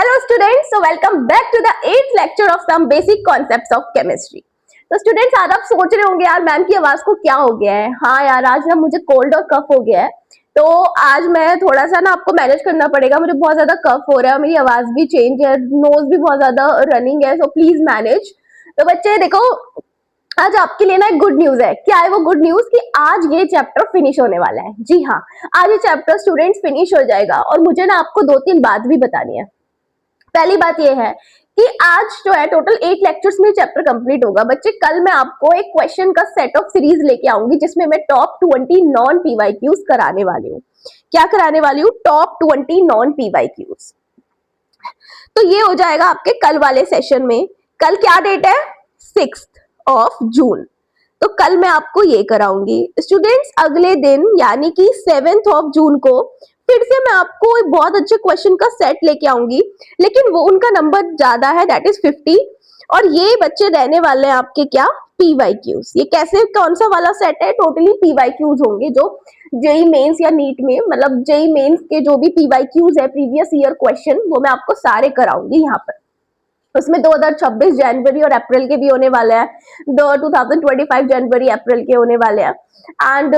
Hello students, so welcome back to the 8th lecture of some basic concepts of chemistry. तो students आज आप सोच रहे होंगे यार मैम की आवाज को क्या हो गया है। हाँ यार आज ना मुझे कोल्ड और कफ हो गया है, तो आज मैं थोड़ा सा ना आपको मैनेज करना पड़ेगा। मुझे बहुत ज्यादा कफ हो रहा है, मेरी आवाज भी चेंज है, नोज भी बहुत ज्यादा रनिंग है, सो प्लीज मैनेज। तो बच्चे देखो आज आपके लिए ना एक गुड न्यूज है। क्या है वो गुड न्यूज कि आज ये चैप्टर फिनिश होने वाला है। जी हाँ, आज ये चैप्टर स्टूडेंट्स फिनिश हो जाएगा और मुझे ना आपको 2-3 बात भी बतानी है। पहली बात ये है कि आज जो है टोटल 8 लेक्चर्स में चैप्टर कंप्लीट होगा। बच्चे कल मैं आपको एक क्वेश्चन का सेट ऑफ सीरीज लेके आऊंगी जिसमें मैं टॉप 20 नॉन पीवाईक्यूज कराने वाली हूँ। क्या कराने वाली हूँ? Top 20 non PYQs. तो ये हो जाएगा आपके कल वाले सेशन में। कल क्या डेट है? 6 जून। तो कल मैं आपको ये कराऊंगी। स्टूडेंट्स अगले दिन यानी कि 7 जून को फिर से मैं आपको एक बहुत अच्छे क्वेश्चन का सेट लेके आऊंगी, लेकिन वो उनका नंबर ज्यादा है, दैट इज 50। और ये बच्चे रहने वाले हैं आपके क्या? पीवाईक्यूज। ये कैसे, कौन सा वाला सेट है? टोटली पीवाईक्यूज होंगे जो जेई मेंस या नीट में, मतलब जेई मेंस के जो भी पीवाईक्यूज है प्रीवियस ईयर क्वेश्चन, वो मैं आपको सारे कराऊंगी यहाँ पर। उसमें 2026 जनवरी और अप्रैल के भी होने वाले हैं, 2025 जनवरी अप्रैल के होने वाले हैं। एंड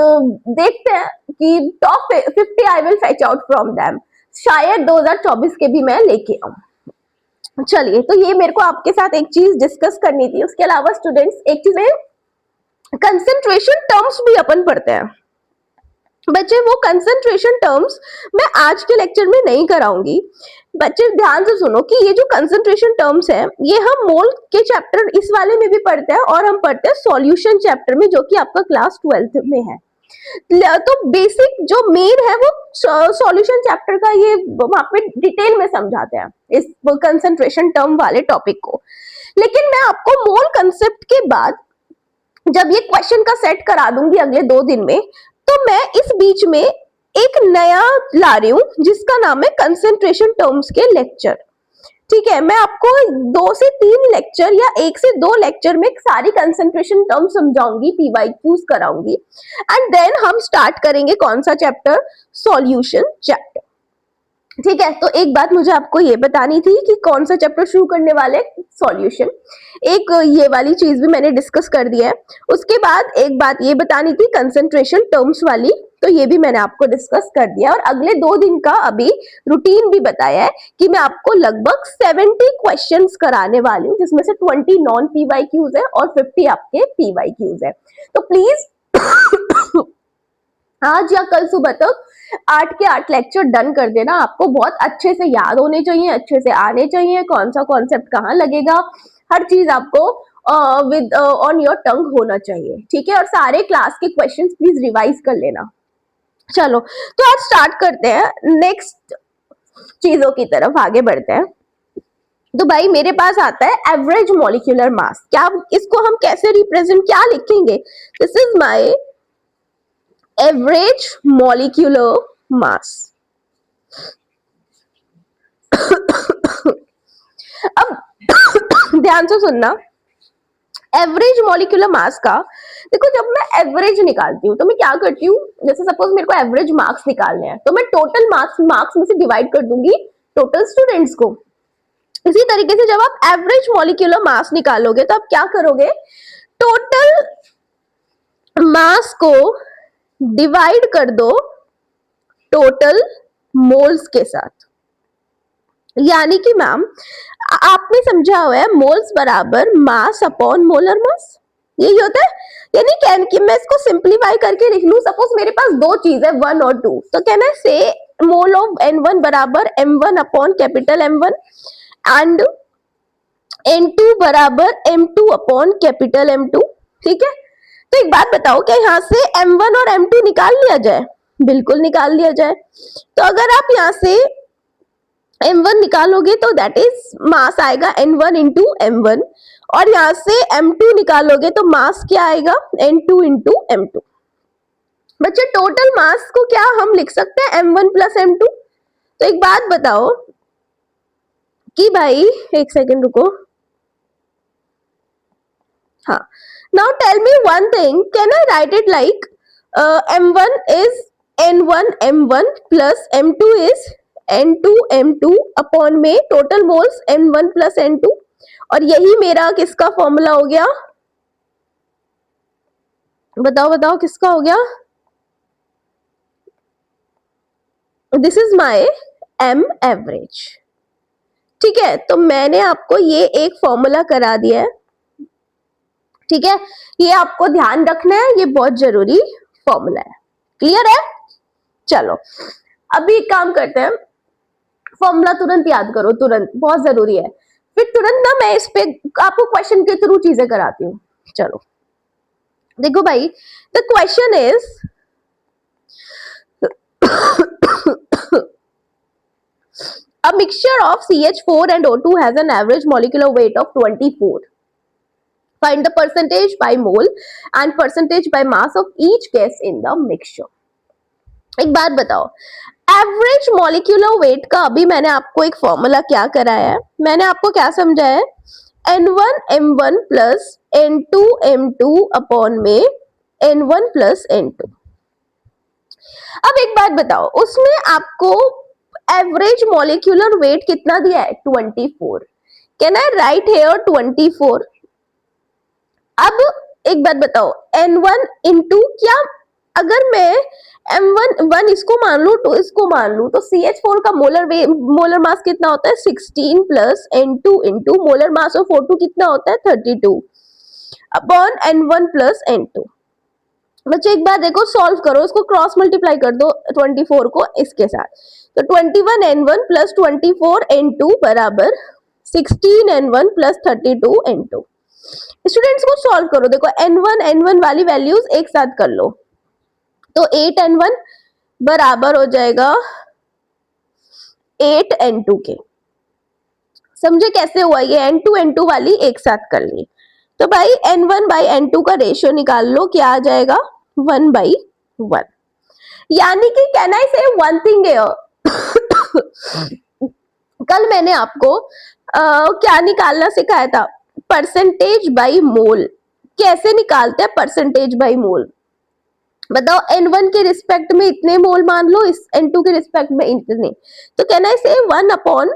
देखते हैं कि top 50 I will fetch out from them. शायद 2024 के भी मैं लेके आऊं। चलिए, तो ये मेरे को आपके साथ एक चीज डिस्कस करनी थी। उसके अलावा स्टूडेंट्स एक चीज में कंसेंट्रेशन टर्म्स भी अपन पढ़ते हैं। बच्चे वो कंसेंट्रेशन टर्म्स मैं आज के लेक्चर में नहीं कराऊंगी। बच्चे ध्यान से सुनो कि ये जो कंसेंट्रेशन टर्म्स है ये हम मोल के चैप्टर इस वाले में भी पढ़ते हैं और हम पढ़ते हैं सॉल्यूशन चैप्टर में, जो कि आपका क्लास 12th में है। तो बेसिक जो मेन है वो सॉल्यूशन चैप्टर का, ये वहां पे डिटेल में समझाते हैं इस कंसेंट्रेशन टर्म वाले टॉपिक को। लेकिन मैं आपको मोल कंसेप्ट के बाद जब ये क्वेश्चन का सेट करा दूंगी अगले 2 दिन में, तो मैं इस बीच में एक नया ला रही हूं जिसका नाम है कंसेंट्रेशन टर्म्स के लेक्चर। ठीक है, मैं आपको 2 से 3 लेक्चर या 1 से 2 लेक्चर में सारी कंसेंट्रेशन टर्म समझाऊंगी, पीवाईक्यूज कराऊंगी, एंड देन हम स्टार्ट करेंगे कौन सा चैप्टर? Solution chapter. ठीक है, तो एक बात मुझे आपको ये बतानी थी कि कौन सा चैप्टर शुरू करने वाले? सॉल्यूशन। एक ये वाली चीज भी मैंने डिस्कस कर दिया है। उसके बाद एक बात ये बतानी थी कंसेंट्रेशन टर्म्स वाली, तो ये भी मैंने आपको डिस्कस कर दिया। और अगले 2 दिन का अभी रूटीन भी बताया है कि मैं आपको लगभग 70 क्वेश्चंस कराने वाली हूँ, जिसमें से 20 नॉन पीवाईक्यूज है और 50 आपके पीवाईक्यूज है। तो प्लीज आज या कल सुबह तक 8 के 8 लेक्चर डन कर देना। आपको बहुत अच्छे से याद होने चाहिए, अच्छे से आने चाहिए, कौन सा कॉन्सेप्ट कहाँ लगेगा, हर चीज आपको विद ऑन योर टंग होना चाहिए। ठीक है, और सारे क्लास के क्वेश्चंस प्लीज रिवाइज कर लेना। चलो, तो आज स्टार्ट करते हैं, नेक्स्ट चीजों की तरफ आगे बढ़ते हैं। तो भाई मेरे पास आता है एवरेज मॉलिक्यूलर मास। क्या इसको हम कैसे रिप्रेजेंट, क्या लिखेंगे? This is my average molecular mass. अब ध्यान से सुनना, एवरेज मॉलिक्यूलर मास का देखो, जब मैं एवरेज निकालती हूँ तो मैं क्या करती हूँ, जैसे सपोज मेरे को एवरेज मार्क्स निकालने हैं तो मैं टोटल मार्क्स में से डिवाइड कर दूंगी टोटल स्टूडेंट्स को। इसी तरीके से जब आप एवरेज मॉलिक्यूलर मास निकालोगे तो आप क्या करोगे? टोटल मास को डिवाइड कर दो टोटल मोल्स के साथ। यानी कि मैम आपने समझा हुआ है मोल्स बराबर मास अपॉन मोलर मास, यही होता है। यानी कैन कि मैं इसको सिंप्लीफाई करके लिख लूं, सपोज मेरे पास 2 चीज है 1 और 2, तो कैन आई से मोल ऑफ n1 बराबर m1 upon capital M1 and n2 बराबर m2 अपॉन कैपिटल M2। ठीक है, तो एक बात बताओ, क्या यहाँ से m1 और m2 निकाल लिया जाए? बिल्कुल निकाल लिया जाए। तो अगर आप यहाँ से m1 निकालोगे तो दैट इज मास आएगा n1 इंटू m1, और यहाँ से m2 निकालोगे तो मास क्या आएगा? n2 into m2। बच्चे टोटल मास को क्या हम लिख सकते हैं? m1 plus m2। तो एक बात बताओ कि भाई, एक सेकेंड रुको, हाँ, now tell me one thing, can I write it like m1 is n1 m1 plus m2 is N2M2 upon में total moles N1 plus N2, और यही मेरा किसका फॉर्मूला हो गया, बताओ बताओ किसका हो गया, this is my M average. ठीक है, तो मैंने आपको ये एक फॉर्मूला करा दिया है। ठीक है, ये आपको ध्यान रखना है, ये बहुत जरूरी फॉर्मूला है। क्लियर है? चलो अभी एक काम करते हैं, फॉर्मूला तुरंत याद करो, तुरंत, बहुत जरूरी है। फिर तुरंत ना मैं इस पे आपको क्वेश्चन के थ्रू चीजें कराती हूँ। चलो देखो भाई, the question is a mixture of CH4 and O2 has an average molecular weight of 24. Find the percentage by mole and percentage by mass of each gas in the mixture. एक बात बताओ, average molecular wait का अभी मैंने आपको एक formula क्या कराया है, मैंने आपको क्या समझाया है, N1M1 प्लस N2M2 अपॉन में N1 प्लस N2। अब एक बात बताओ, उसमें आपको एवरेज मॉलिक्यूलर वेट कितना दिया है, 24। Can I right here 24? अब एक बात बताओ, N1 इंटू, क्या अगर मैं M1 इसको मान लू, 2 इसको मान लू, तो CH4 का मोलर मास कितना होता है, 16 plus N2 into molar mass of O2 कितना होता है, 32 अपॉन N1 प्लस N2। बच्चे एक बार देखो, सॉल्व करो, इसको क्रॉस मल्टीप्लाई कर दो 24 को इसके साथ, तो 21N1 प्लस 24N2 बराबर 16N1 प्लस 32N2। स्टूडेंट्स को सॉल्व करो, देखो N1 वाली वैल्यूज एक साथ कर लो, तो 8N1 बराबर हो जाएगा 8N2 के। समझे कैसे हुआ, ये N2 वाली एक साथ कर ली, तो भाई N1 बाई N2 का रेशियो निकाल लो, क्या आ जाएगा, 1/1। यानी कि कैन आई से वन थिंग हियर, कल मैंने आपको क्या निकालना सिखाया था, परसेंटेज बाई मोल। कैसे निकालते हैं परसेंटेज बाई मोल, बताओ, N1 के रिस्पेक्ट में इतने मोल मान लो, इस N2 के रिस्पेक्ट में इतने, तो कैन आई से 1 अपॉन,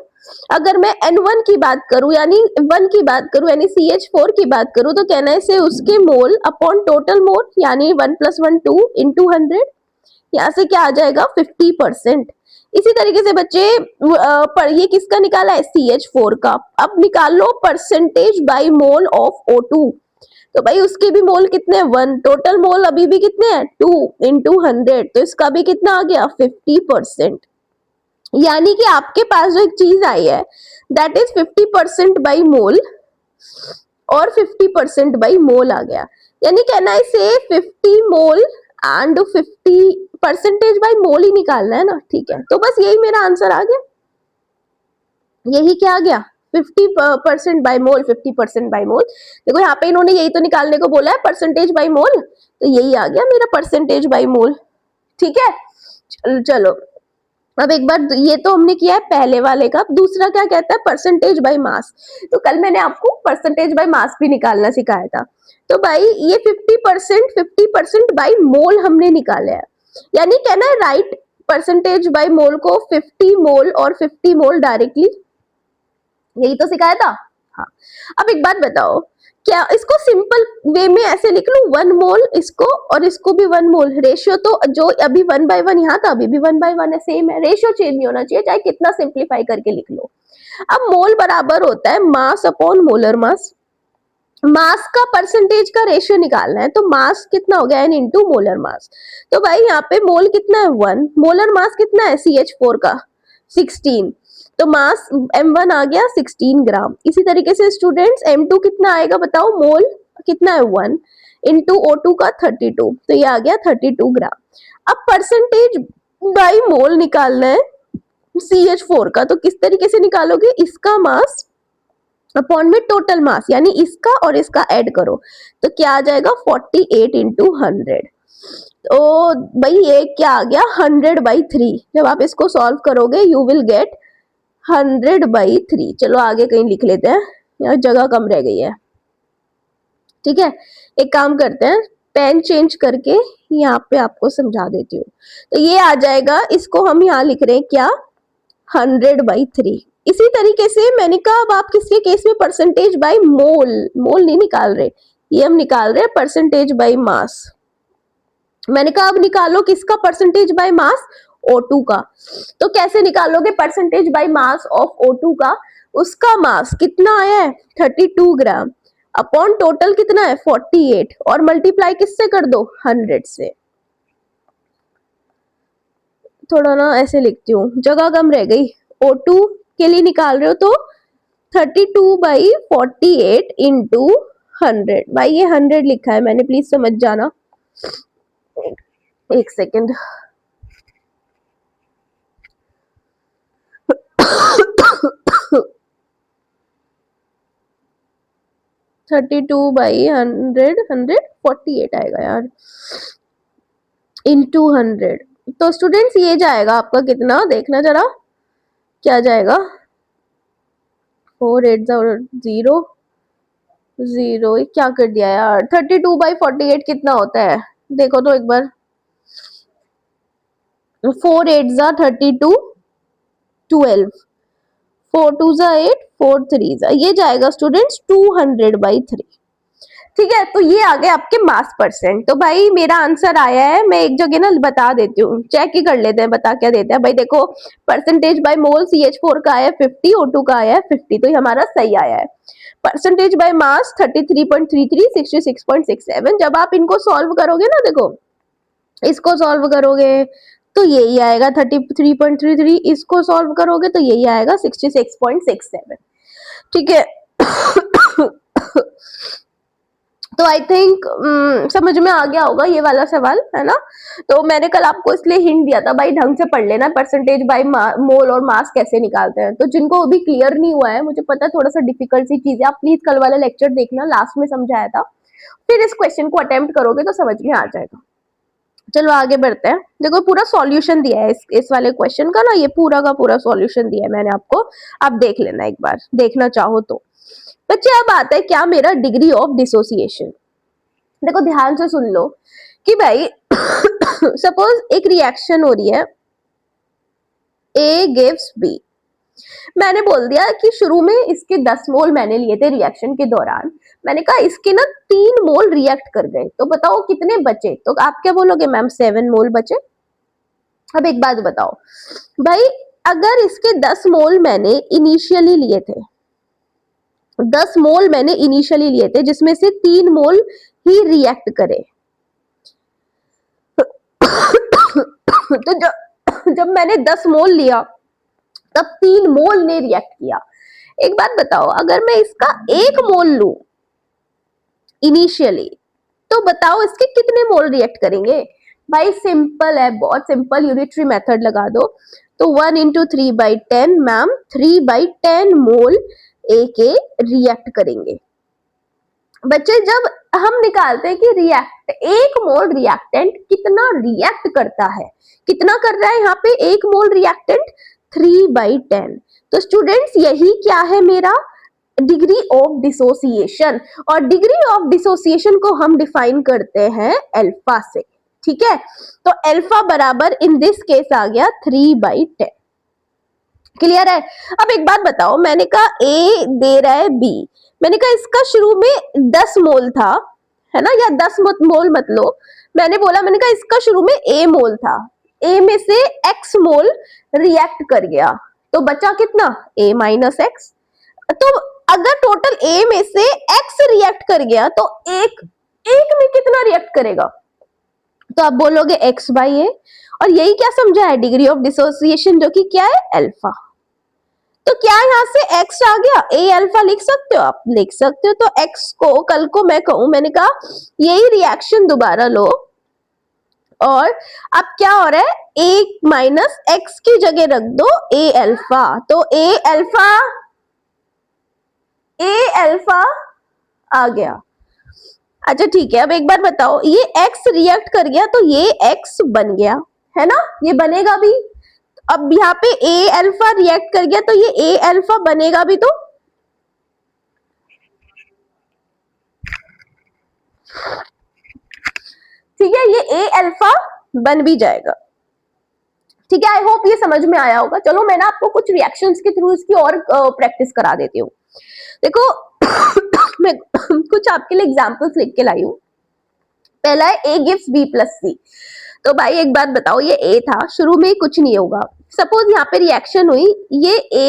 अगर मैं N1 की बात करूं यानी 1 की बात करूं यानी CH4 की बात करूं, तो कहना है से उसके मोल अपॉन टोटल मोल, यानी 1 + 1 2 इंटू 100, यहाँ से क्या आ जाएगा 50%। इसी तरीके से बच्चे पर ये किसका निकाला है, CH4 का। अब निकाल लो percentage by mole of O2, तो भाई उसके भी मोल कितने, 1, टोटल मोल अभी भी कितने हैं, 2 इंटू 100, तो इसका भी कितना आ गया, 50%। यानी कि आपके पास जो एक चीज आई है दैट इज 50% बाई मोल और 50% बाई मोल आ गया, यानी कहना है से 50 मोल एंड 50 परसेंटेज बाई मोल ही निकालना है ना। ठीक है, तो बस यही मेरा आंसर आ गया, यही क्या आ गया, 50% बाई मोल, 50% बाई मोल। देखो यहाँ पे इन्होंने यही तो निकालने को बोला है, परसेंटेज बाई मोल, तो यही आ गया मेरा परसेंटेज बाई मोल। ठीक है, चलो अब एक बार, ये तो हमने किया है पहले वाले का, दूसरा क्या कहता है, परसेंटेज बाय मास। तो कल मैंने आपको परसेंटेज बाय मास भी निकालना सिखाया था, तो भाई ये 50% बाय मोल हमने निकाला है, यानी कहना है राइट परसेंटेज बाय मोल को 50 मोल और 50 मोल डायरेक्टली, यही तो सिखाया था। हाँ, अब एक बात बताओ, क्या इसको सिंपल वे में ऐसे लिख लूं, 1 मोल इसको और इसको भी 1 मोल, रेशियो तो जो अभी 1/1 यहाँ था अभी भी 1/1 है, सेम है, रेशियो चेंज नहीं होना चाहिए, चाहे कितना सिंप्लीफाई करके लिख लो। अब मोल बराबर होता है मास अपॉन मोलर मास, मास का परसेंटेज का रेशियो निकालना है, तो मास कितना हो गया n इंटू मोलर मास, तो भाई यहाँ पे मोल कितना है 1, मोलर मास कितना है CH4 का 16, तो मास M1 आ गया 16 ग्राम। इसी तरीके से स्टूडेंट्स M2 कितना आएगा बताओ, मोल कितना है 1 इंटू O2 का 32, तो ये आ गया 32 ग्राम। अब परसेंटेज बाई मोल निकालना है CH4 का, तो किस तरीके से निकालोगे, इसका मास अपॉन में टोटल मास, यानी इसका और इसका ऐड करो, तो क्या आ जाएगा 48 इंटू 100, तो भाई ये क्या आ गया 100/3। जब आप इसको सॉल्व करोगे यू विल गेट 100/3। चलो आगे कहीं लिख लेते हैं, यहाँ जगह कम रह गई है। ठीक है, एक काम करते हैं, पेन चेंज करके यहाँ पे आपको समझा देती हूँ, तो ये आ जाएगा, इसको हम यहाँ लिख रहे हैं क्या 100/3। इसी तरीके से मैंने कहा अब आप किसके केस में परसेंटेज बाय मोल, मोल नहीं निकाल रहे, ये हम निकाल रहे हैं परसेंटेज बाय मास। मैंने कहा अब निकालो किसका परसेंटेज बाय मास, O2 का। तो कैसे निकालोगे percentage by mass of O2 का, उसका मास कितना आया है 32 ग्राम अपॉन टोटल कितना है 48 और मल्टीप्लाई किससे कर दो 100 से। थोड़ा ना ऐसे लिखती हूँ, जगह कम रह गई। O2 के लिए निकाल रहे हो तो 32/48 इंटू 100। भाई ये 100 लिखा है मैंने, प्लीज समझ जाना। एक सेकेंड। 32/100, 148 आएगा यार, इंटू 100। तो स्टूडेंट्स ये जाएगा आपका कितना, देखना जरा क्या जाएगा, 4 8 0 0, क्या कर दिया यार। 32/48 कितना होता है देखो तो एक बार, 4 8 32, 12, 4 2 8, 4 3 ये जाएगा स्टूडेंट्स 200/3। ठीक है, तो ये आ गए आपके मास परसेंट। तो भाई मेरा आंसर आया है, मैं एक जगह ना बता देती हूँ, चेक ही कर लेते हैं बता क्या देता है। भाई देखो परसेंटेज बाय मोल CH4 का आया है 50, O2 का आया है 50, तो ये हमारा सही आया है। Percentage by mass 33.33, 66.67। जब आप इनको सॉल्व करोगे ना, देखो इसको सॉल्व करोगे तो यही आएगा 33.33, इसको सॉल्व करोगे तो यही आएगा 66.67। ठीक है। तो आई थिंक समझ में आ गया होगा ये वाला सवाल, है ना। तो मैंने कल आपको इसलिए हिंट दिया था भाई ढंग से पढ़ लेना परसेंटेज बाय मोल और मास कैसे निकालते हैं। तो जिनको अभी क्लियर नहीं हुआ है, मुझे पता है थोड़ा सा डिफिकल्ट सी चीज है, आप प्लीज कल वाला लेक्चर देखना, लास्ट में समझाया था, फिर इस क्वेश्चन को अटेम्प्ट करोगे तो समझ में आ जाएगा। चलो आगे बढ़ते हैं। देखो पूरा सॉल्यूशन दिया है इस वाले क्वेश्चन का ना, ये पूरा का पूरा सॉल्यूशन दिया है मैंने आपको, आप देख लेना एक बार, देखना चाहो तो। बच्चे अब आता है क्या, मेरा डिग्री ऑफ डिसोसिएशन। देखो ध्यान से सुन लो कि भाई सपोज एक रिएक्शन हो रही है, A गिव्स B। मैंने बोल दिया कि शुरू में इसके 10 मोल मैंने लिए थे रिएक्शन के दौरान, मैंने कहा इसके ना 3 मोल रिएक्ट कर गए, तो बताओ कितने बचे। तो आप क्या बोलोगे मैम 7 मोल बचे। अब एक बात बताओ भाई, अगर इसके 10 मोल मैंने इनिशियली लिए थे, 10 मोल मैंने इनिशियली लिए थे जिसमें से 3 मोल ही रिएक्ट करे, तो जब मैंने 10 मोल लिया तब 3 मोल ने रिएक्ट किया। एक बात बताओ, अगर मैं इसका 1 मोल लूं इनिशियली, तो बताओ इसके कितने मोल रिएक्ट करेंगे। भाई सिंपल है, बहुत सिंपल, यूनिटरी मेथड लगा दो। तो 1 × 3/10 मैम 3/10 मोल ए के रिएक्ट करेंगे। बच्चे जब हम निकालते हैं कि रिएक्ट, 1 मोल रिएक्टेंट कितना रिएक्ट करता है, कितना कर रहा है यहाँ पे 1 मोल रिएक्टेंट 3/10। तो स्टूडेंट्स यही क्या है मेरा डिग्री ऑफ डिसोसिएशन, और डिग्री ऑफ डिसोसिएशन को हम डिफाइन करते हैं अल्फा से। ठीक है, तो अल्फा बराबर इन दिस केस आ गया 3/10। क्लियर है। अब एक बात बताओ, मैंने कहा ए दे रहा है बी, मैंने कहा इसका शुरू में 10 मोल था, है ना, या 10 मोल मत लो, मैंने बोला, मैंने कहा इसका शुरू में ए मोल था, ए में से एक्स मोल रिएक्ट कर गया, तो बचा कितना ए माइनस एक्स। तो अगर टोटल ए में से एक्स रिएक्ट कर गया तो एक में कितना रिएक्ट करेगा, तो आप बोलोगे x/a, और यही क्या समझा है डिग्री ऑफ डिसोसिएशन, जो कि क्या है अल्फा। तो क्या यहाँ से x आ गया, a अल्फा लिख सकते हो, आप लिख सकते हो। तो x को कल को मैं कहूं, मैंने कहा यही रिएक्शन दोबारा लो, और अब क्या हो रहा है a माइनस एक्स की जगह रख दो a अल्फा, तो a अल्फा आ गया। अच्छा ठीक है, अब एक बार बताओ, ये x रिएक्ट कर गया तो ये x बन गया, है ना, ये बनेगा भी। अब यहाँ पे a अल्फा रिएक्ट कर गया तो ये a अल्फा बनेगा भी। तो ठीक है, ये a अल्फा बन भी जाएगा। ठीक है, आई होप ये समझ में आया होगा। चलो मैं ना आपको कुछ रिएक्शंस के थ्रू इसकी और प्रैक्टिस करा देती हूँ। देखो मैं कुछ आपके लिए एग्जांपल्स लिख के लाई हूँ। पहला है A gives B plus C। तो भाई एक बात बताओ, ये A था, शुरू में कुछ नहीं होगा। सपोज यहाँ पे रिएक्शन हुई, ये A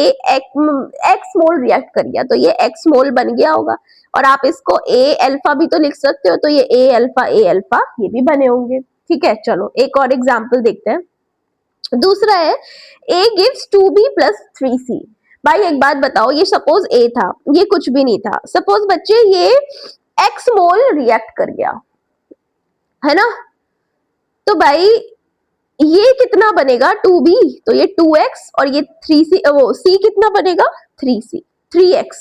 एक्स मोल रिएक्ट कर गया, तो ये एक्स मोल बन गया होगा। और आप इसको A अल्फा भी तो लिख सकते हो, तो ये A अल्फा ये भी बने होंगे। ठीक है, चलो एक और एग्जाम्पल देखते हैं। दूसरा है A gives 2B plus 3C। भाई एक बात बताओ, ये सपोज A था, ये कुछ भी नहीं था। सपोज बच्चे ये एक्स मोल रिएक्ट कर गया, है ना, तो भाई ये कितना बनेगा 2B, तो ये 2x, और ये 3C, वो C कितना बनेगा 3C, 3x।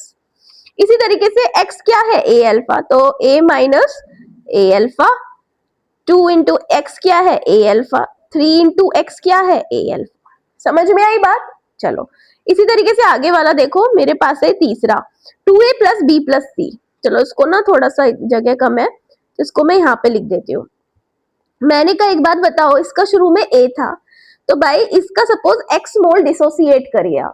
इसी तरीके से x क्या है A अल्फा, तो A minus A alpha, 2 into x क्या है A अल्फा, 3 इंटू एक्स क्या है A अल्फा। समझ में आई बात? चलो इसी तरीके से आगे वाला देखो, मेरे पास है तीसरा 2A plus B plus C। चलो इसको ना थोड़ा सा जगह कम है, तो इसको मैं यहाँ पे लिख देती हूँ। मैंने कहा एक बात बताओ, इसका शुरू में A था, तो भाई इसका सपोज x मोल डिसोसिएट कर गया,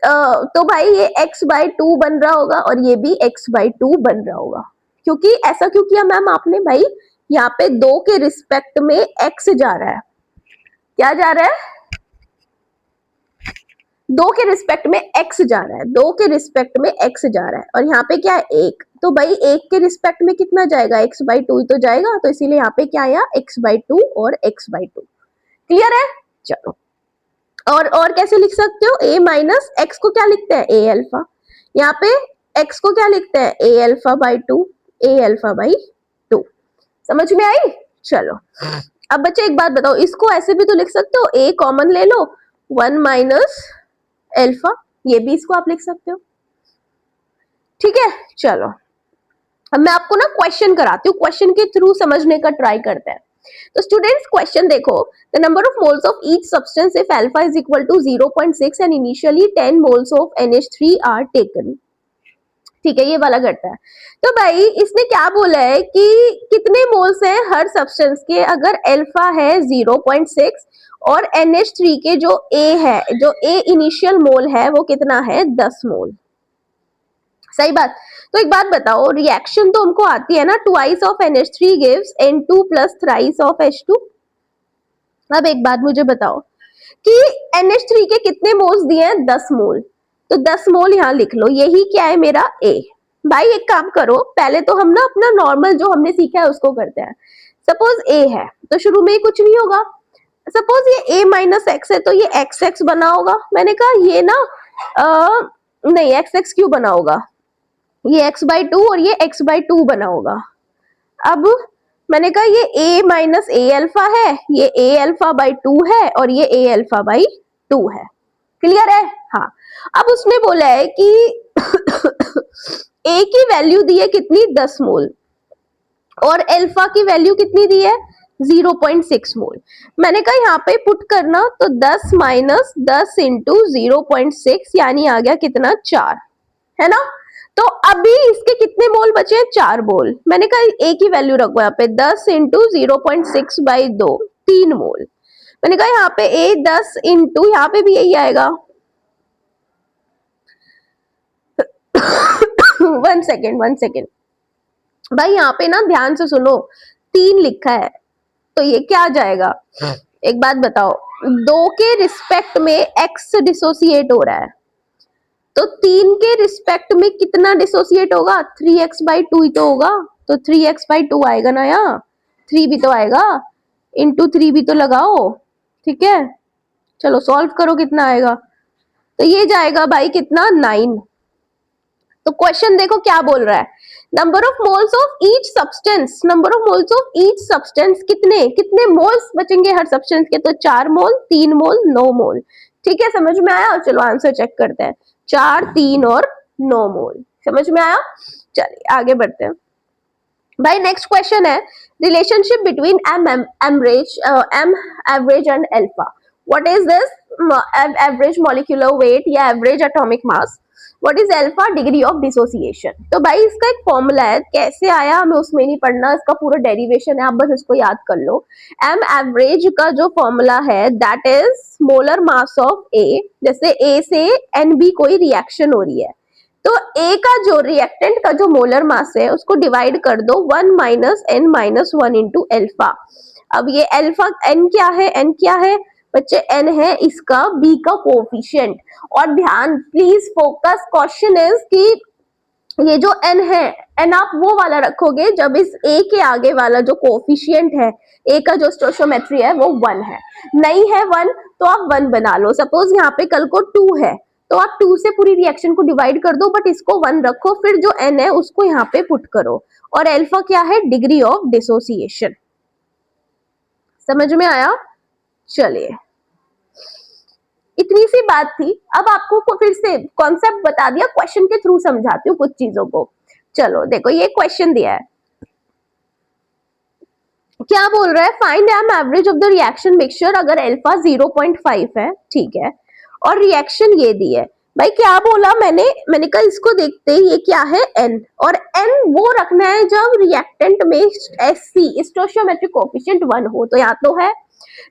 तो भाई ये x/2 बन रहा होगा और ये भी x/2 बन रहा होगा। क्योंकि ऐसा क्यों किया मैम आपने? भाई यहाँ पे 2 के रिस्पेक्ट में x जा रहा है, क्या जा रहा है? 2 के रिस्पेक्ट में x जा रहा है, 2 के रिस्पेक्ट में x जा रहा है, और यहाँ पे क्या है 1, तो भाई 1 के रिस्पेक्ट में कितना जाएगा? x/2 ही तो जाएगा, तो इसीलिए यहाँ पे क्या आया x/2 और x/2। क्लियर है? चलो और कैसे लिख सकते हो? a माइनस एक्स को क्या लिखते हैं? a alpha. यहाँ पे x को क्या लिखते हैं? a अल्फा/2, a अल्फा/2। समझ में आई? चलो अब बच्चे एक बात बताओ, इसको ऐसे भी तो लिख सकते हो, a कॉमन ले लो, 1 माइनस अल्फा, ये भी इसको आप लिख सकते हो। ठीक है, चलो अब मैं आपको ना क्वेश्चन कराती हूँ, क्वेश्चन के थ्रू समझने का ट्राई करते हैं। तो स्टूडेंट्स क्वेश्चन देखो, the number of moles of each substance if alpha is equal to 0.6 and initially 10 moles of NH3 are taken. ठीक है, ये वाला करता है। तो भाई इसने क्या बोला है कि कितने मोल्स है हर सब्सटेंस के, अगर अल्फा है 0.6 और NH3 के जो A है, जो A इनिशियल मोल है वो कितना है? 10 मोल। सही बात। तो एक बात बताओ, रिएक्शन तो हमको आती है ना, twice of NH3 gives N2 plus thrice of H2। अब एक बात मुझे बताओ कि NH3 के कितने मोल्स दिए हैं? 10 मोल, तो 10 मोल यहाँ लिख लो, यही क्या है मेरा A। भाई एक काम करो, पहले तो हम ना अपना नॉर्मल जो हमने सीखा है उसको करते हैं। सपोज A है, तो शुरू में कुछ नहीं होगा। सपोज ये A माइनस एक्स है, तो ये XX बना होगा। मैंने कहा ये ना नहीं, XX क्यों बना होगा? ये x/2 और ये x/2 बना होगा। अब मैंने कहा ये a माइनस A अल्फा है, ये A अल्फा/2 है और ये A अल्फा/2 है। क्लियर है? हाँ। अब उसने बोला है कि A की वैल्यू दी है कितनी? 10 मोल, और अल्फा की वैल्यू कितनी दी है? 0.6 मोल। मैंने कहा यहाँ पे पुट करना, तो 10 माइनस 10 इंटू 0.6 यानी आ गया कितना? 4, है ना। तो अभी इसके कितने मोल बचे हैं? 4 मोल। मैंने कहा A की वैल्यू रखो यहाँ पे, 10 इंटू 0.6/2, 3 मोल। मैंने कहा यहाँ पे A 10 इंटू, यहाँ पे भी यही आएगा 1 सेकेंड भाई, यहाँ पे ना ध्यान से सुनो, 3 लिखा है, तो ये क्या आ जाएगा? एक बात बताओ, 2 के रिस्पेक्ट में x डिसोसिएट हो रहा है, तो 3 के रिस्पेक्ट में कितना डिसोसिएट होगा? 3x/2 ही तो होगा, तो 3x/2 आएगा ना, यहाँ 3 भी तो आएगा, इंटू 3 भी तो लगाओ। ठीक है, चलो सॉल्व करो, कितना आएगा? तो ये जाएगा भाई कितना? 9। तो क्वेश्चन देखो क्या बोल रहा है, number of moles of each substance, number of moles of each substance, कितने मोल्स बचेंगे हर सब्सटेंस के? तो 4 मोल, 3 मोल, 9 मोल। ठीक है, समझ में आया? चलो आंसर चेक करते हैं, 4, 3 और 9 मोल। समझ में आया? चलिए आगे बढ़ते हैं भाई। नेक्स्ट क्वेश्चन है, relationship between M average and alpha. What is this average molecular weight या average atomic mass, what is alpha, degree of dissociation. तो भाई इसका एक फॉर्मूला है, कैसे आया हमें उसमें नहीं पढ़ना, इसका पूरा डेरिवेशन है, आप बस इसको याद कर लो। एम एवरेज का जो फॉर्मूला है that is molar mass of A, जैसे ए से एन बी कोई रिएक्शन हो रही है तो ए का जो रिएक्टेंट का जो मोलर मास है उसको डिवाइड कर दो 1 minus n minus 1 into alpha. अब ये एल्फा एन क्या है, एन क्या है बच्चे, एन है इसका बी का कोफिशिएंट। और ध्यान प्लीज फोकस, क्वेश्चन इज कि ये जो एन है, एन आप वो वाला रखोगे जब इस ए के आगे वाला जो कोफिशिएंट है, ए का जो स्टोइचियोमेट्री है वो 1 है, नहीं है 1 तो आप 1 बना लो। सपोज यहाँ पे कल को 2 है तो आप 2 से पूरी रिएक्शन को डिवाइड कर दो, बट इसको 1 रखो, फिर जो एन है उसको यहाँ पे पुट करो। और अल्फा क्या है, डिग्री ऑफ डिसोसिएशन। समझ में आया? चलिए इतनी सी बात थी। अब आपको फिर से कॉन्सेप्ट बता दिया, क्वेश्चन के थ्रू समझाती हूँ कुछ चीजों को। चलो देखो ये क्वेश्चन दिया है, क्या बोल रहा है, find M average of the reaction mixture अगर अल्फा 0.5 है, ठीक है, और रिएक्शन ये दी है। भाई क्या बोला मैंने कहा इसको देखते ही ये क्या है n, और n वो रखना है जब रिएक्टेंट में SC स्टोइचियोमेट्रिक कोएफिशिएंट 1 हो, तो यहाँ तो है।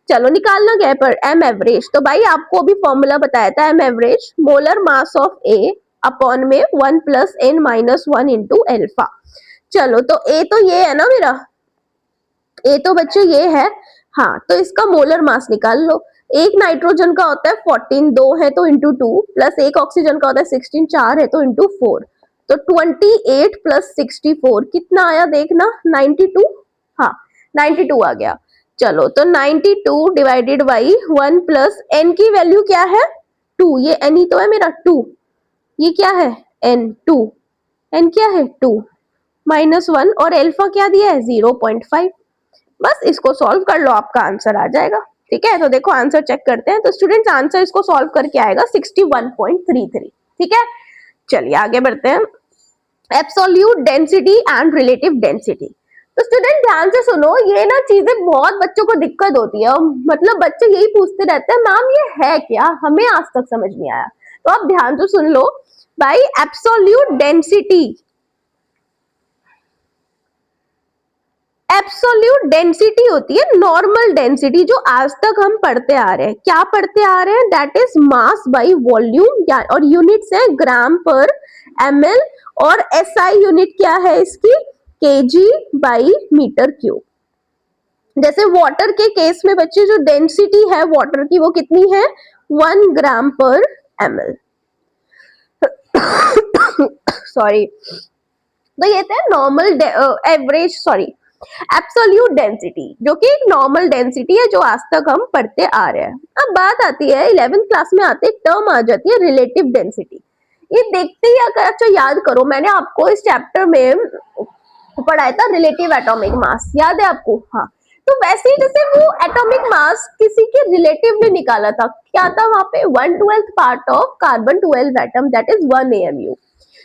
चलो निकालना क्या है पर एम एवरेज, तो भाई आपको भी फॉर्मूला बताया था, M average molar mass of A upon में 1 plus n minus 1 into alpha. चलो तो ए तो ये है ना मेरा, ए तो बच्चे ये है, हाँ तो इसका मोलर मास निकाल लो। एक नाइट्रोजन का होता है 14, 2 है तो इंटू 2, प्लस एक ऑक्सीजन का होता है 16, 4 है तो इंटू 4, तो 28 प्लस 64 कितना आया देखना, 92, हाँ 92 आ गया। चलो तो 92 डिवाइडेड बाई 1 प्लस एन की वैल्यू क्या है 2, ये एन ही तो है मेरा 2, ये क्या है एन 2, एन क्या है 2 माइनस 1, और एल्फा क्या दिया है 0.5। बस इसको सॉल्व कर लो, आपका आंसर आ जाएगा। ठीक है, तो देखो आंसर चेक करते हैं। तो स्टूडेंट्स आंसर इसको सॉल्व करके आएगा 61.33। ठीक है, चलिए आगे बढ़ते हैं। Absolute density and relative density. तो स्टूडेंट ध्यान से सुनो, ये ना चीजें बहुत बच्चों को दिक्कत होती है, मतलब बच्चे यही पूछते रहते हैं मैम ये है क्या, हमें आज तक समझ नहीं आया। तो आप ध्यान से सुन लो भाई, एब्सोल्यूट डेंसिटी, एब्सोल्यूट डेंसिटी होती है नॉर्मल डेंसिटी जो आज तक हम पढ़ते आ रहे हैं। क्या पढ़ते आ रहे हैं, that is mass by volume, और यूनिट्स है ग्राम पर ml, और SI यूनिट क्या है इसकी, kg बाई मीटर क्यूब। जैसे वाटर के केस में बच्चे जो डेंसिटी है वाटर की वो कितनी है 1 ग्राम पर ml। सॉरी, तो ये थे normal average, sorry absolute density, जो कि एक नॉर्मल डेंसिटी है जो आज तक हम पढ़ते आ रहे हैं। अब बात आती है 11th क्लास में आते एक टर्म आ जाती है रिलेटिव डेंसिटी। ये देखते ही अगर अच्छा याद करो, मैंने आपको इस चैप्टर में पढ़ाया था रिलेटिव एटॉमिक मास, याद है आपको? हाँ, तो वैसे ही जैसे वो एटॉमिक मास किसी के रिलेटिवली निकाला था, क्या था वहां पे 1/12 part of carbon 12 atom, that is 1 AMU।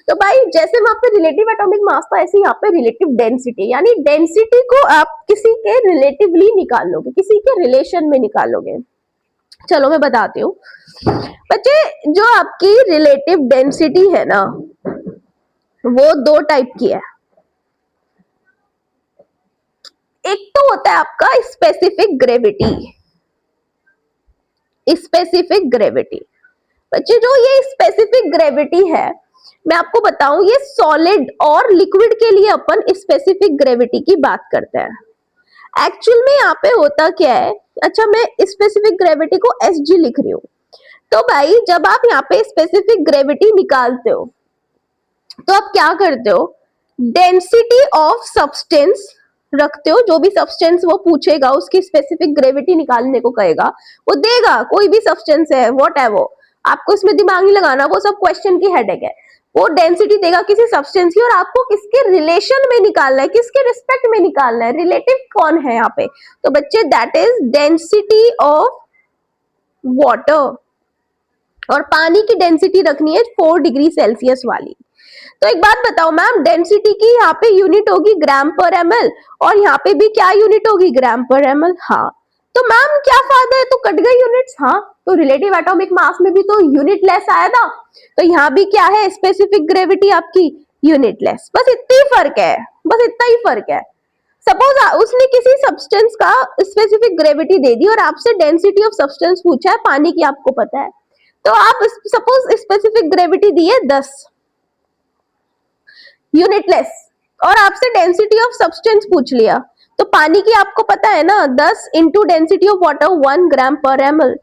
तो भाई जैसे वहां पे रिलेटिव एटॉमिक मास था, ऐसे यहाँ पे रिलेटिव डेंसिटी, यानी डेंसिटी को आप किसी के रिलेटिवली निकाल लोगे, किसी के रिलेशन में निकालोगे। चलो मैं बताती हूँ बच्चे, जो आपकी रिलेटिव डेंसिटी है ना वो 2 टाइप की है। एक तो होता है आपका स्पेसिफिक ग्रेविटी, स्पेसिफिक ग्रेविटी। बच्चे जो ये स्पेसिफिक ग्रेविटी है, मैं आपको बताऊं ये सॉलिड और लिक्विड के लिए अपन स्पेसिफिक ग्रेविटी की बात करते हैं। एक्चुअल में यहाँ पे होता क्या है, अच्छा मैं स्पेसिफिक ग्रेविटी को SG लिख रही हूँ। तो भाई जब आप यहाँ पे स्पेसिफिक ग्रेविटी निकालते हो तो आप क्या करते हो, डेंसिटी ऑफ सब्सटेंस रखते हो, जो भी सब्सटेंस वो पूछेगा उसकी स्पेसिफिक ग्रेविटी निकालने को कहेगा, वो देगा, कोई भी सब्सटेंस है व्हाट है वो, आपको इसमें दिमाग नहीं लगाना, वो सब क्वेश्चन की हेडेक है। वो डेंसिटी देगा किसी सब्सटेंस की, और आपको किसके रिलेशन में निकालना है, किसके रिस्पेक्ट में निकालना है, रिलेटिव कौन है यहाँ पे, तो बच्चे that is density of water. और पानी की डेंसिटी रखनी है 4 डिग्री सेल्सियस वाली। तो एक बात बताओ मैम, डेंसिटी की यहाँ पे यूनिट होगी ग्राम पर ml, और यहाँ पे भी क्या यूनिट होगी ग्राम पर ml। हाँ, तो मैम क्या फायदा है, तो कट गई यूनिट्स। हाँ, तो रिलेटिव एटॉमिक मास में भी तो यूनिट लेस आया था, तो यहाँ भी क्या है, स्पेसिफिक ग्रेविटी आपकी यूनिट लेस। बस इतना ही फर्क है, बस इतना ही फर्क है। सपोज उसने किसी सब्सटेंस का स्पेसिफिक ग्रेविटी दे दी और आपसे डेंसिटी ऑफ सब्सटेंस पूछा है, पानी की आपको पता है, तो आप सपोज स्पेसिफिक ग्रेविटी दी है 10 यूनिट लेस, और आपसे डेंसिटी ऑफ सब्सटेंस पूछ लिया, तो पानी की आपको पता है ना 10 इंटू डेंसिटी ऑफ वाटर 1 ग्राम पर ml,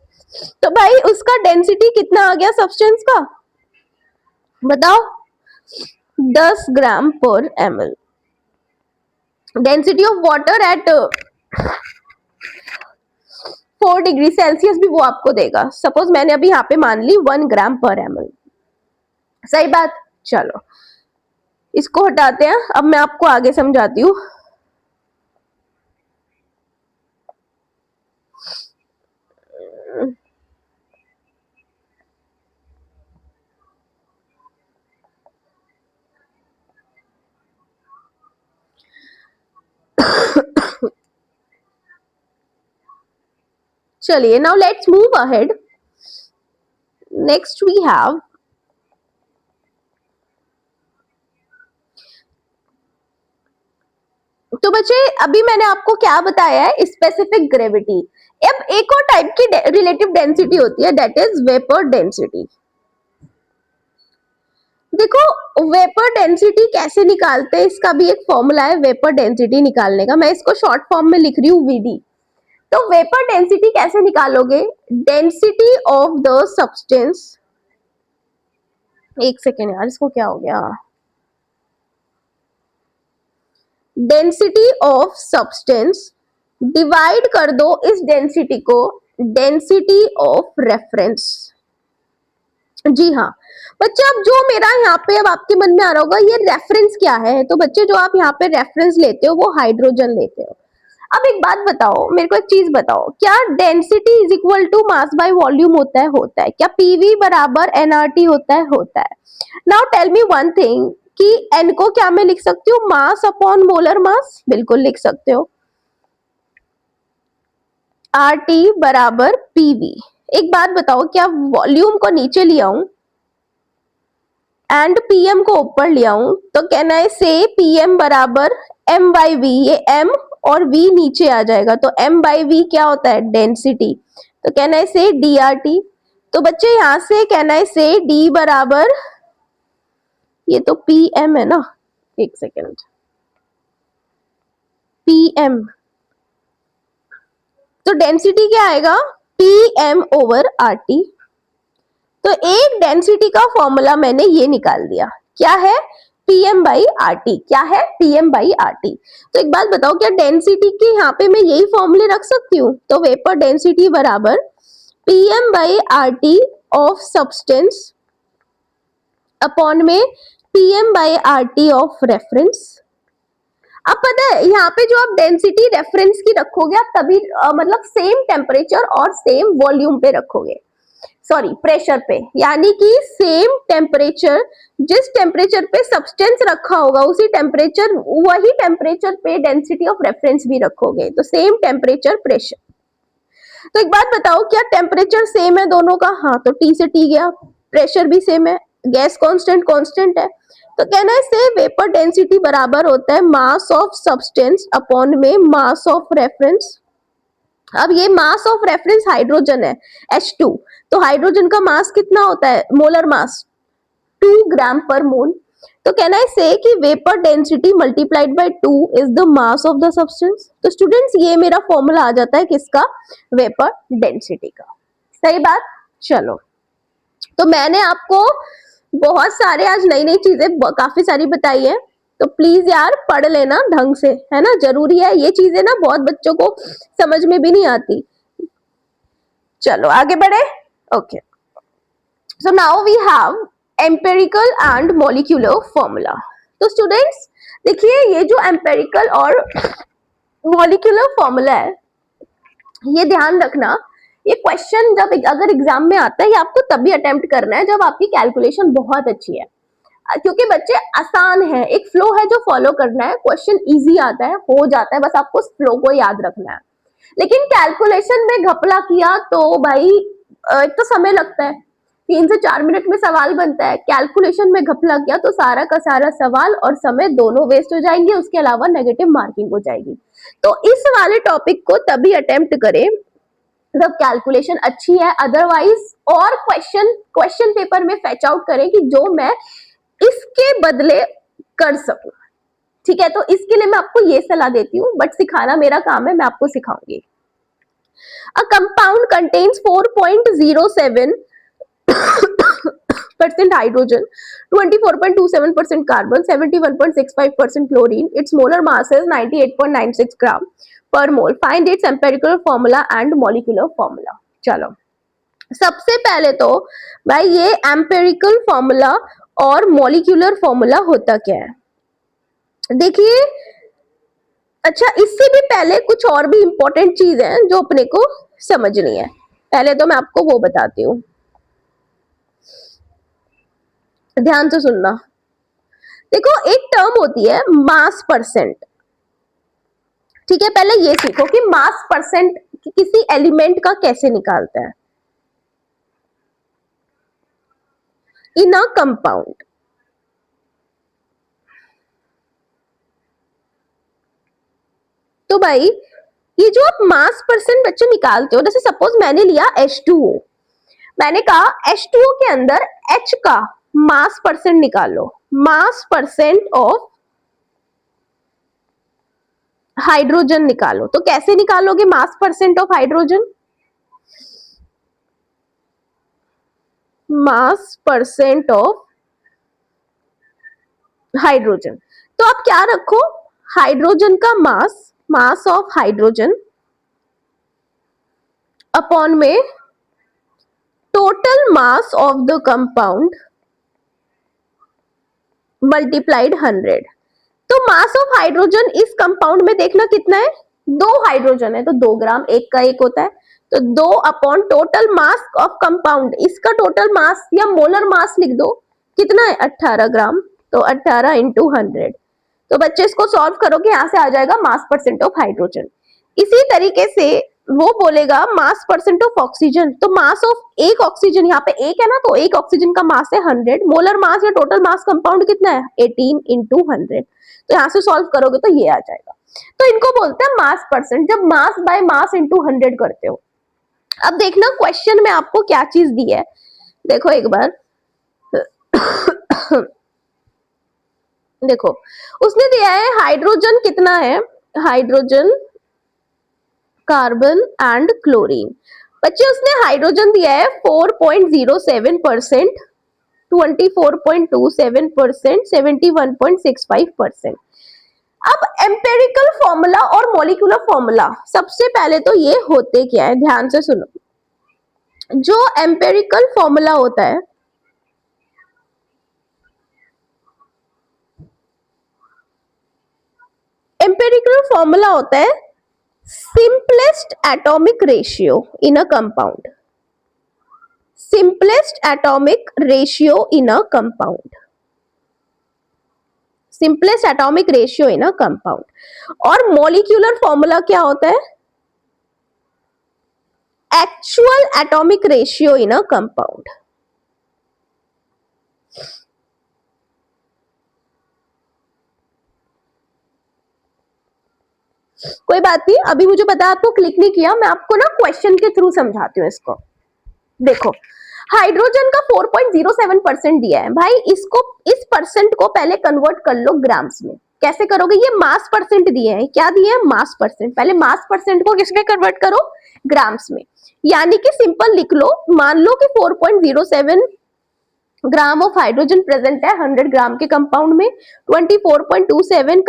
तो भाई उसका डेंसिटी कितना आ गया सब्सटेंस का, बताओ, 10 ग्राम पर ml। Density of water at 4 degree Celsius भी वो आपको देगा। सपोज मैंने अभी यहाँ पे मान ली 1 ग्राम पर ml, सही बात। चलो इसको हटाते हैं, अब मैं आपको आगे समझाती हूँ। चलिए now let's move ahead. Next we have तो बच्चे अभी मैंने आपको क्या बताया है, स्पेसिफिक ग्रेविटी। अब एक और टाइप की रिलेटिव डेंसिटी होती है, दैट इज वेपर डेंसिटी। देखो वेपर डेंसिटी कैसे निकालते हैं, इसका भी एक फॉर्मूला है वेपर डेंसिटी निकालने का, मैं इसको शॉर्ट फॉर्म में लिख रही हूँ वीडी। तो वेपर डेंसिटी कैसे निकालोगे, डेंसिटी ऑफ द सब्सटेंस, एक सेकेंड यार इसको क्या हो गया, डेंसिटी ऑफ सब्सटेंस डिवाइड कर दो इस डेंसिटी को डेंसिटी ऑफ रेफरेंस। जी हाँ बच्चे, अब जो मेरा यहाँ पे अब आपके मन में आ रहा होगा ये रेफरेंस क्या है, तो बच्चे जो आप यहाँ पे रेफरेंस लेते हो वो हाइड्रोजन लेते हो। अब एक बात बताओ, मेरे को एक चीज बताओ, क्या density is equal to mass by volume होता है? होता है। क्या पीवी बराबर एनआरटी होता है? होता है। Now tell me one thing कि एन को क्या मैं लिख सकती हूँ, मास अपॉन मोलर मास, बिल्कुल लिख सकते हो। आर टी बराबर पीवी। एक बात बताओ, क्या वॉल्यूम को नीचे लिया हूं एंड पीएम को ऊपर लिया हूं, तो कैन आई से पीएम बराबर एम बाई वी, ये एम और वी नीचे आ जाएगा, तो एम बाई वी क्या होता है, डेंसिटी, तो कैन आई से डी आर टी। तो बच्चे यहां से कैन आई से डी बराबर, ये तो पी एम है ना, एक सेकेंड, पी एम, तो डेंसिटी क्या आएगा, P M over R T. तो एक डेंसिटी का फॉर्मूला मैंने ये निकाल दिया, क्या है, पीएम बाई आर टी। क्या है, पीएम बाई आर टी। तो एक बात बताओ, क्या डेंसिटी के यहाँ पे मैं यही फॉर्मूले रख सकती हूँ, तो वेपर डेंसिटी बराबर PM by R T of substance upon में PM by R T of reference. अब पता है यहाँ पे जो आप डेंसिटी रेफरेंस की रखोगे आप तभी मतलब सेम टेम्परेचर और सेम वॉल्यूम पे रखोगे, सॉरी प्रेशर पे, यानी कि सेम टेम्परेचर, जिस टेम्परेचर पे सब्सटेंस रखा होगा उसी टेम्परेचर, वही टेम्परेचर पे डेंसिटी ऑफ रेफरेंस भी रखोगे, तो सेम टेम्परेचर प्रेशर। तो एक बात बताओ, क्या टेम्परेचर सेम है दोनों का? हाँ, तो टी से टी गया, प्रेशर भी सेम है, गैस कांस्टेंट कांस्टेंट है, तो कहना है से वेपर डेंसिटी बराबर होता है मास ऑफ सब्सटेंस अपॉन में मास ऑफ रेफरेंस। अब ये मास ऑफ रेफरेंस हाइड्रोजन है H2, तो हाइड्रोजन का मास कितना होता है, मोलर मास 2 ग्राम पर मोल, तो कहना है से कि vapour density multiplied by 2 is the mass of the substance. तो स्टूडेंट्स ये मेरा फॉर्मूला आ जाता है किसका, वेपर डेंसिटी का, सही बात। चलो तो मैंने आपको बहुत सारे आज नई नई चीजें काफी सारी बताई है, तो प्लीज यार पढ़ लेना ढंग से, है ना, जरूरी है, ये चीजें ना बहुत बच्चों को समझ में भी नहीं आती। चलो आगे बढ़े। Okay, so now we have empirical and molecular formula. तो स्टूडेंट्स देखिए, ये जो एम्पेरिकल और मॉलिक्यूलर फॉर्मूला है, ये ध्यान रखना, ये क्वेश्चन जब अगर एग्जाम में आता है, ये आपको तभी अटेम्प्ट करना है जब आपकी कैलकुलेशन बहुत अच्छी है, क्योंकि बच्चे आसान है, एक फ्लो है जो फॉलो करना है, क्वेश्चन इजी आता है, हो जाता है, बस आपको फ्लो को याद रखना है। लेकिन कैलकुलेशन में घपला किया तो भाई एक तो समय लगता है, 3 से 4 मिनट में सवाल बनता है, कैलकुलेशन में घपला किया तो सारा का सारा सवाल और समय दोनों वेस्ट हो जाएंगे, उसके अलावा नेगेटिव मार्किंग हो जाएगी। तो इस वाले टॉपिक को तभी अटेम्प्ट करें जब कैलकुलेशन अच्छी है, अदरवाइज और क्वेश्चन पेपर में फैच आउट करें कि जो मैं इसके बदले कर सकूं। ठीक है, तो इसके लिए मैं आपको ये सलाह देती हूँ, बट सिखाना मेरा काम है, मैं आपको सिखाऊंगी। A compound contains 4.07% hydrogen, 24.27% carbon, 71.65% chlorine. Its molar mass is 98.96 gram per mole. Find its empirical formula and molecular formula. चलो, सबसे पहले तो भाई ये एम्पेरिकल फॉर्मूला और मॉलिक्यूलर फॉर्मूला होता क्या है, देखिए। अच्छा, इससे भी पहले कुछ और भी इंपॉर्टेंट चीज है जो अपने को समझनी है। पहले तो मैं आपको वो बताती हूँ, ध्यान से सुनना। देखो, एक टर्म होती है मास परसेंट। ठीक है, पहले ये सीखो कि मास परसेंट किसी एलिमेंट का कैसे निकालते हैं इन अ कंपाउंड। तो भाई ये जो आप मास परसेंट बच्चे निकालते हो, जैसे सपोज मैंने लिया H2O, मैंने कहा H2O के अंदर H का मास परसेंट निकालो, मास परसेंट ऑफ हाइड्रोजन निकालो। तो कैसे निकालोगे मास percent of hydrogen? Mass percent of hydrogen, तो आप क्या रखो, हाइड्रोजन का मास ऑफ हाइड्रोजन अपॉन में total mass of the compound multiplied 100। तो मास ऑफ हाइड्रोजन इस कंपाउंड में देखना कितना है, 2 हाइड्रोजन है तो 2 ग्राम, एक का एक होता है, तो 2 upon total mass of compound, इसका टोटल मास या मोलर मास लिख दो, कितना है 18 ग्राम, तो 18 इंटू 100। तो बच्चे इसको सॉल्व करोगे, यहां से आ जाएगा मास परसेंट ऑफ हाइड्रोजन। इसी तरीके से वो बोलेगा मास परसेंट ऑफ ऑक्सीजन, तो मास ऑफ एक ऑक्सीजन, यहाँ पे एक है ना, तो एक ऑक्सीजन का मास है 100, मोलर मास या टोटल मास कंपाउंड कितना है 18 इंटू 100। तो यहाँ से सॉल्व करोगे तो ये आ जाएगा। तो इनको बोलते हैं मास परसेंट, जब मास बाय मास इंटू 100 करते हो। अब देखना क्वेश्चन में आपको क्या चीज दी है, देखो एक बार देखो, उसने दिया है हाइड्रोजन कितना है, हाइड्रोजन, कार्बन एंड क्लोरीन। बच्चे उसने हाइड्रोजन दिया है 4.07%, 24.27%, 71.65%। अब एम्पेरिकल फॉर्मूला और मॉलिक्यूलर फॉर्मूला, सबसे पहले तो ये होते क्या है, ध्यान से सुनो। जो एम्पेरिकल फॉर्मूला होता है, एम्पेरिकल फॉर्मूला होता है simplest atomic ratio in a compound, simplest atomic ratio in a compound, simplest atomic ratio in a compound। और मॉलिक्यूलर फॉर्मूला क्या होता है, actual atomic ratio in a compound। कोई बात नहीं, अभी मुझे पता है आपको क्लिक नहीं किया, मैं आपको ना क्वेश्चन के थ्रू समझाती हूँ इसको। देखो, हाइड्रोजन का 4.07% दिया है भाई, इसको, इस परसेंट को पहले कन्वर्ट कर लो ग्राम्स में। कैसे करोगे, ये मास परसेंट दिए हैं, क्या दिए हैं मास परसेंट, पहले मास परसेंट को किसमें कन्वर्ट करो, ग्राम्स में। यानी कि सिंपल लिख लो, मान लो कि 4.07 ग्राम ऑफ हाइड्रोजन प्रेजेंट है 100 ग्राम के कंपाउंड में, 24.27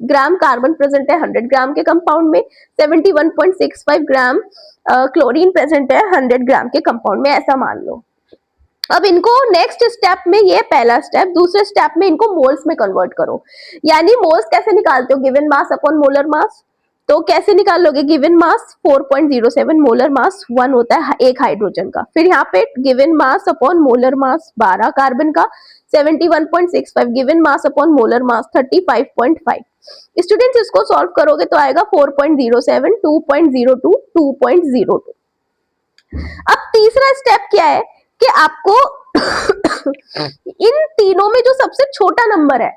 ग्राम कार्बन प्रेजेंट है 100 ग्राम के कंपाउंड में, 71.65 ग्राम क्लोरीन प्रेजेंट है 100 ग्राम के कंपाउंड में, ऐसा मान लो। अब इनको नेक्स्ट स्टेप में, ये पहला स्टेप, दूसरे स्टेप में इनको मोल्स में कन्वर्ट करो। यानी मोल्स कैसे निकालते हो, given mass upon molar mass. तो कैसे निकालोगे, गिवन मास 4.07, मोलर मास 1 होता है एक हाइड्रोजन का, फिर यहाँ पे given mass upon molar mass 12 carbon का, 71.65 given mass upon molar mass 35.5। Students इसको सॉल्व करोगे तो आएगा 4.07, 2.02, 2.02। अब तीसरा स्टेप क्या है कि आपको इन तीनों में जो सबसे छोटा नंबर है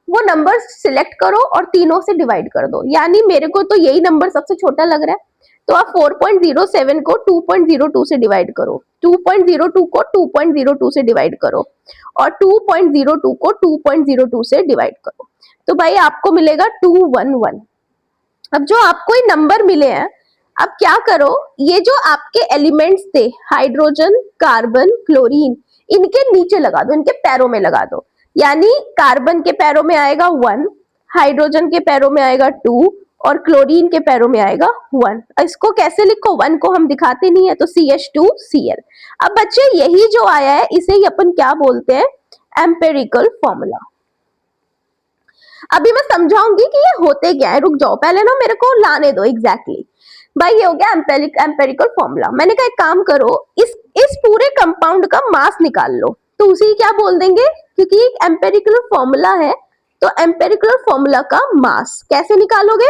वो नंबर सिलेक्ट करो और तीनों से डिवाइड कर दो। यानी मेरे को तो यही नंबर सबसे छोटा लग रहा है, तो आप 4.07 को 2.02 से डिवाइड करो, 2.02 को 2.02 से डिवाइड करो और 2.02 को 2.02 से डिवाइड करो, तो भाई आपको मिलेगा 211। अब जो आपको ये नंबर मिले हैं, अब क्या करो, ये जो आपके एलिमेंट्स थे हाइड्रोजन, कार्बन, क्लोरीन, इनके नीचे लगा दो, इनके पैरों में लगा दो। यानी कार्बन के पैरों में आएगा 1, हाइड्रोजन के पैरों में आएगा 2 और क्लोरीन के पैरों में आएगा 1। इसको कैसे लिखो, 1 को हम दिखाते नहीं है तो CH2Cl। अब बच्चे यही जो आया है इसे ही अपन क्या बोलते हैं, एम्पेरिकल फॉर्मूला। अभी मैं समझाऊंगी कि ये होते क्या है, रुक जाओ पहले ना मेरे को लाने दो एग्जैक्टली। भाई ये हो गया एम्पेरिकल फॉर्मूला। मैंने कहा एक काम करो, इस पूरे कंपाउंड का मास निकाल लो, तो उसी क्या बोल देंगे, क्योंकि एक एम्पेरिकल फॉर्मूला है तो एम्पेरिकल फॉर्मूला का मास कैसे निकालोगे।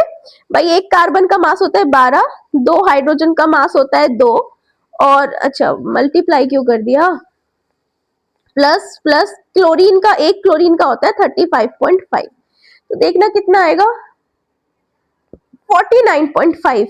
भाई एक कार्बन का मास होता है 12, 2 हाइड्रोजन का मास होता है 2 और अच्छा मल्टीप्लाई क्यों कर दिया, प्लस प्लस क्लोरीन का, एक क्लोरीन का होता है 35.5, तो देखना कितना आएगा 49.5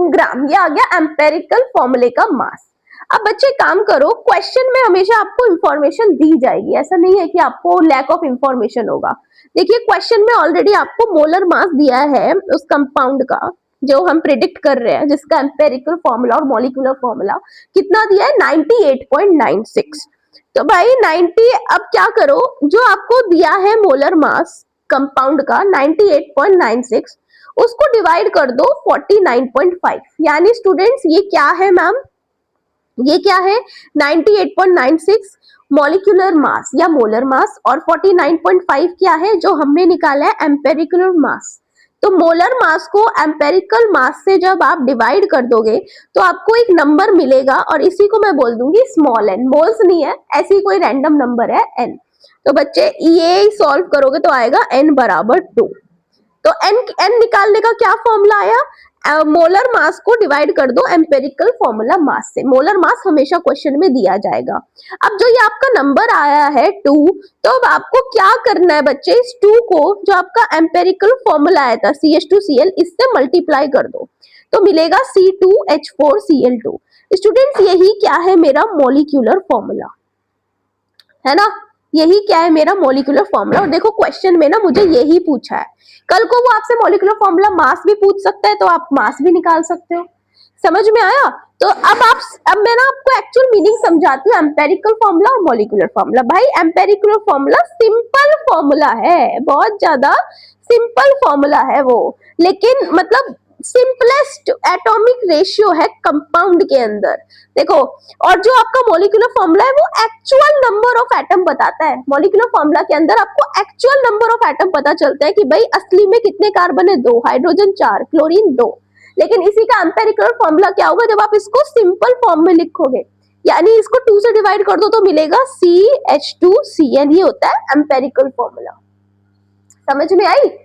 ग्राम। ये आ गया एम्पेरिकल फॉर्मूले का मास। अब बच्चे काम करो, क्वेश्चन में हमेशा आपको इंफॉर्मेशन दी जाएगी, ऐसा नहीं है कि आपको लैक ऑफ इंफॉर्मेशन होगा। देखिए क्वेश्चन में ऑलरेडी आपको मोलर मास दिया है उस कंपाउंड का जो हम प्रिडिक्ट कर रहे हैं, जिसका एम्पेरिकल फॉर्मूला और मॉलिक्यूलर फॉर्मूला कितना दिया है 98.96। तो भाई 90, अब क्या करो, जो आपको दिया है मोलर मास कंपाउंड का 98.96, उसको डिवाइड कर दो 49.5। यानी स्टूडेंट्स ये क्या है मैम, ये क्या है 98.96 मॉलिक्यूलर मास या मोलर मास, और 49.5 क्या है जो हमने निकाला है एम्पेरिकल मास। तो मोलर मास को एम्पेरिकल मास से जब आप डिवाइड कर दोगे तो आपको एक नंबर मिलेगा और इसी को मैं बोल दूंगी स्मॉल n। मोल्स नहीं है, ऐसी कोई रैंडम नंबर है n। तो बच्चे ये सॉल्व करोगे तो आएगा n बराबर 2। तो n निकालने का क्या फॉर्मूला आया, मोलर मास को डिवाइड कर दो एम्पेरिकल फॉर्मूला मास से। मोलर मास हमेशा क्वेश्चन में दिया जाएगा। अब जो ये आपका नंबर आया है 2, तो अब आपको क्या करना है बच्चे, इस 2 को जो आपका एम्पेरिकल फॉर्मूला आया था CH2Cl, इससे मल्टीप्लाई कर दो तो मिलेगा C2H4Cl2। स्टूडेंट्स यही क्या है मेरा मॉलिक्यूलर फॉर्मूला, है ना, यही क्या है मेरा मॉलिक्यूलर फॉर्मूला। और देखो क्वेश्चन में ना मुझे यही पूछा है, कल को वो आपसे मॉलिक्यूलर फॉर्मूला मास भी पूछ सकता है तो आप मास भी निकाल सकते हो। समझ में आया। तो अब मैं ना आपको एक्चुअल मीनिंग समझाती हूँ एम्पेरिकल फॉर्मूला और मॉलिक्यूलर फॉर्मूला। भाई एम्पेरिकल फॉर्मूला सिंपल फॉर्मूला है, बहुत ज्यादा सिंपल फॉर्मूला है वो, लेकिन मतलब सिंपलेस्ट एटॉमिक रेशियो है कंपाउंड के अंदर। देखो, और जो आपका मॉलिक्यूलर फॉर्मूला है वो एक्चुअल नंबर ऑफ एटम बताता है। मॉलिक्यूलर फॉर्मूला के अंदर आपको एक्चुअल नंबर ऑफ एटम पता चलता है कि भाई असली में कितने कार्बन है, 2, हाइड्रोजन 4, क्लोरीन 2। लेकिन इसी का एम्पेरिकल फॉर्मूला क्या होगा, जब आप इसको सिंपल फॉर्म में लिखोगे, यानी इसको 2 से डिवाइड कर दो तो मिलेगा CH2Cl। ये होता है एम्पेरिकल फॉर्मूला। समझ में आई।